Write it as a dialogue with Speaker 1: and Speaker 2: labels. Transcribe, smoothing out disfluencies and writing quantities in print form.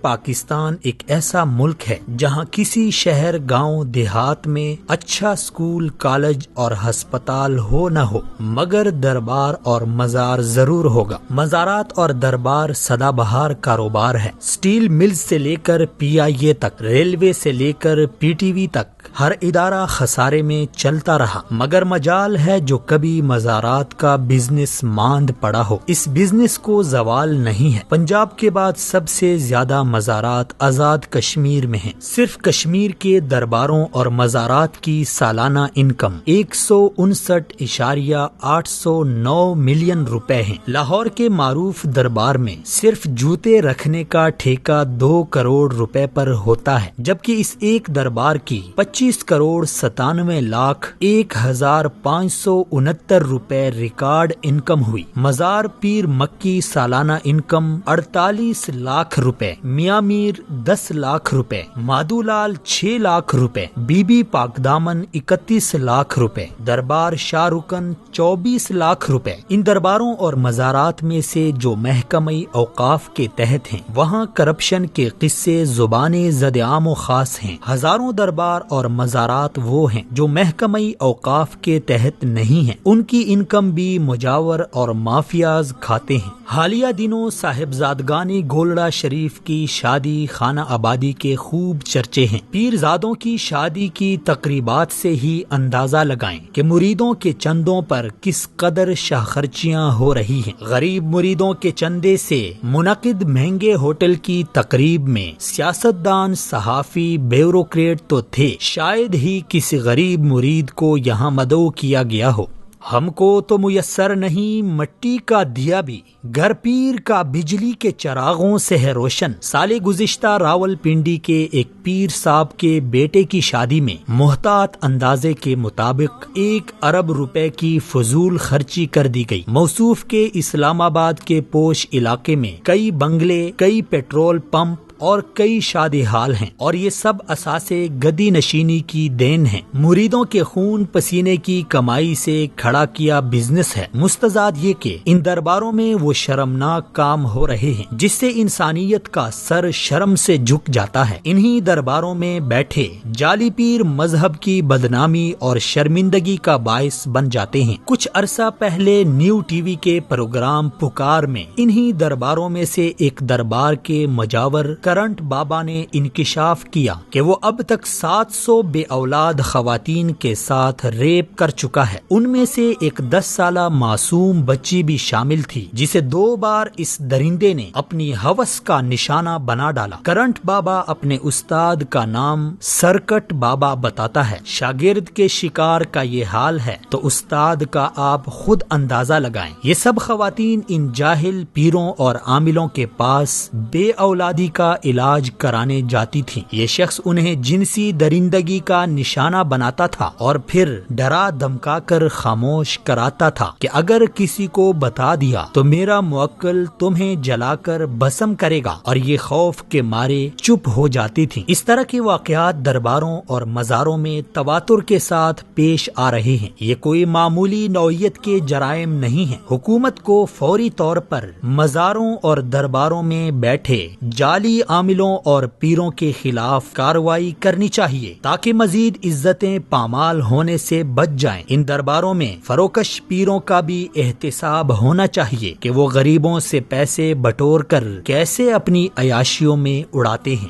Speaker 1: پاکستان ایک ایسا ملک ہے جہاں کسی شہر گاؤں دیہات میں اچھا سکول کالج اور ہسپتال ہو نہ ہو مگر دربار اور مزار ضرور ہوگا۔ مزارات اور دربار سدا بہار کاروبار ہے۔ سٹیل ملز سے لے کر PIA تک، ریلوے سے لے کر PTV تک ہر ادارہ خسارے میں چلتا رہا، مگر مجال ہے جو کبھی مزارات کا بزنس ماند پڑا ہو۔ اس بزنس کو زوال نہیں ہے۔ پنجاب کے بعد سب سے زیادہ مزارات آزاد کشمیر میں ہیں۔ صرف کشمیر کے درباروں اور مزارات کی سالانہ انکم 159.809 ملین روپے ہیں۔ لاہور کے معروف دربار میں صرف جوتے رکھنے کا ٹھیکہ 2 کروڑ روپے پر ہوتا ہے، جبکہ اس ایک دربار کی 25 کروڑ 97 لاکھ 1,569 روپے ریکارڈ انکم ہوئی۔ مزار پیر مکی سالانہ انکم 48 لاکھ روپے، میاں میر 10 لاکھ روپے، مادو لال 6 لاکھ روپے، بی بی پاک دامن 31 لاکھ روپے، دربار شاہ رکن 24 لاکھ روپے۔ ان درباروں اور مزارات میں سے جو محکمہ اوقاف کے تحت ہیں وہاں کرپشن کے قصے زبان زد عام و خاص ہیں۔ ہزاروں دربار اور مزارات وہ ہیں جو محکمہ اوقاف کے تحت نہیں ہیں، ان کی انکم بھی مجاور اور مافیاز کھاتے ہیں۔ حالیہ دنوں صاحبزادگان گولڑا شریف کی شادی خانہ آبادی کے خوب چرچے ہیں۔ پیرزادوں کی شادی کی تقریبات سے ہی اندازہ لگائیں کہ مریدوں کے چندوں پر کس قدر شاہ خرچیاں ہو رہی ہیں۔ غریب مریدوں کے چندے سے منعقد مہنگے ہوٹل کی تقریب میں سیاستدان، صحافی، بیوروکریٹ تو تھے، شاید ہی کسی غریب مرید کو یہاں مدعو کیا گیا ہو۔ ہم کو تو میسر نہیں مٹی کا دیا بھی، گھر پیر کا بجلی کے چراغوں سے ہے روشن۔ سال گزشتہ راول پنڈی کے ایک پیر صاحب کے بیٹے کی شادی میں محتاط اندازے کے مطابق 1 ارب روپے کی فضول خرچی کر دی گئی۔ موصوف کے اسلام آباد کے پوش علاقے میں کئی بنگلے، کئی پیٹرول پمپ اور کئی شادی حال ہیں، اور یہ سب اساسے گدی نشینی کی دین ہیں۔ مریدوں کے خون پسینے کی کمائی سے کھڑا کیا بزنس ہے۔ مستزاد یہ کہ ان درباروں میں وہ شرمناک کام ہو رہے ہیں جس سے انسانیت کا سر شرم سے جھک جاتا ہے۔ انہی درباروں میں بیٹھے جعلی پیر مذہب کی بدنامی اور شرمندگی کا باعث بن جاتے ہیں۔ کچھ عرصہ پہلے نیو TV کے پروگرام پکار میں انہی درباروں میں سے ایک دربار کے مجاور کرنٹ بابا نے انکشاف کیا کہ وہ اب تک 700 بے اولاد خواتین کے ساتھ ریپ کر چکا ہے۔ ان میں سے ایک 10 سالہ معصوم بچی بھی شامل تھی جسے 2 بار اس درندے نے اپنی ہوس کا نشانہ بنا ڈالا۔ کرنٹ بابا اپنے استاد کا نام سرکٹ بابا بتاتا ہے۔ شاگرد کے شکار کا یہ حال ہے تو استاد کا آپ خود اندازہ لگائیں۔ یہ سب خواتین ان جاہل پیروں اور عاملوں کے پاس بے اولادی کا علاج کرانے جاتی تھی۔ یہ شخص انہیں جنسی درندگی کا نشانہ بناتا تھا اور پھر ڈرا دھمکا کر خاموش کراتا تھا کہ اگر کسی کو بتا دیا تو میرا موکل تمہیں جلا کر بھسم کرے گا، اور یہ خوف کے مارے چپ ہو جاتی تھی۔ اس طرح کے واقعات درباروں اور مزاروں میں تواتر کے ساتھ پیش آ رہے ہیں۔ یہ کوئی معمولی نوعیت کے جرائم نہیں ہیں۔ حکومت کو فوری طور پر مزاروں اور درباروں میں بیٹھے جعلی عاملوں اور پیروں کے خلاف کارروائی کرنی چاہیے تاکہ مزید عزتیں پامال ہونے سے بچ جائیں۔ ان درباروں میں فروکش پیروں کا بھی احتساب ہونا چاہیے کہ وہ غریبوں سے پیسے بٹور کر کیسے اپنی عیاشیوں میں اڑاتے ہیں۔